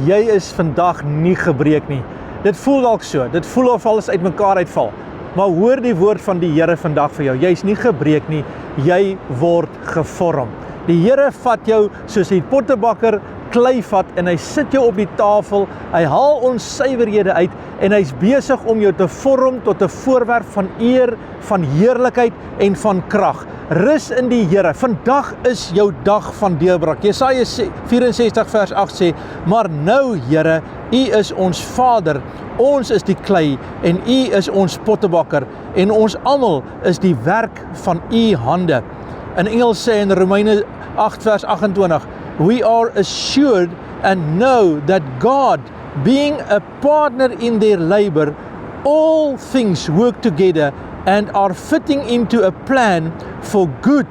jy is vandag nie gebreek nie. Dit voel dalk so, dit voel of alles uit mekaar uitval. Maar hoor die woord van die Here vandag vir jou. Jy is nie gebreek nie, jy word gevorm. Die Here vat jou soos die pottebakker klei vat en hy sit jou op die tafel, hy haal onsuiverhede uit en hy's besig om jou te vorm tot 'n voorwerp van eer, van heerlikheid en van krag. Rus in die Here. Vandag is jou dag van deurbraak. Jesaja 64 vers 8 sê, maar nou Here, U is ons Vader, ons is die klei en U is ons pottebakker en ons almal is die werk van U hande. In Engels sê in Romeine 8 vers 28, we are assured and know that God, being a partner in their labor, all things work together and are fitting into a plan for good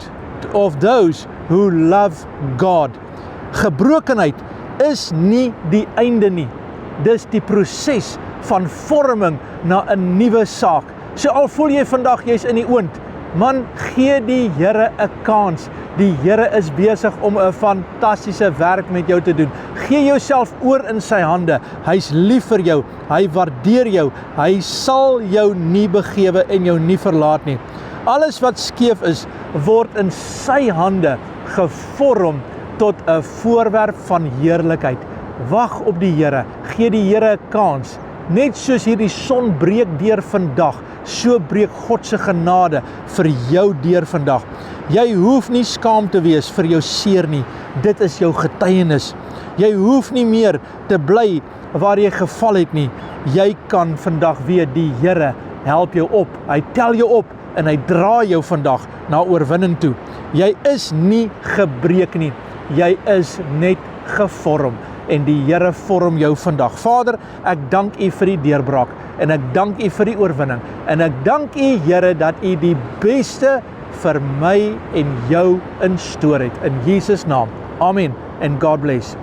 of those who love God. Gebrokenheid is nie die einde nie. Dis die proses van vorming na 'n nuwe saak. So al voel jy vandag jy's in die oond, man, gee die Here 'n kans. Die Here is besig om 'n fantastiese werk met jou te doen. Gee jouself oor in sy hande. Hy's lief vir jou, hy waardeer jou, hy sal jou nie begewe en jou nie verlaat nie. Alles wat skeef is, word in sy hande gevorm tot 'n voorwerp van heerlikheid. Wag op die Here, gee die Here 'n kans. Net soos hierdie son breek deur vandag, so breek God se genade vir jou deur vandag. Jy hoef nie skaam te wees vir jou seer nie. Dit is jou getuienis. Jy hoef nie meer te bly waar jy geval het nie. Jy kan vandag weet die Here help jou op. Hy tel jou op en hy dra jou vandag na oorwinning toe. Jy is nie gebreek nie. Jy is net gevorm. En die Here vorm jou vandag. Vader, ek dank U vir die deurbraak en ek dank U vir die oorwinning en ek dank U, Here, dat U die beste vir my en jou instoor het. In Jesus naam. Amen and God bless.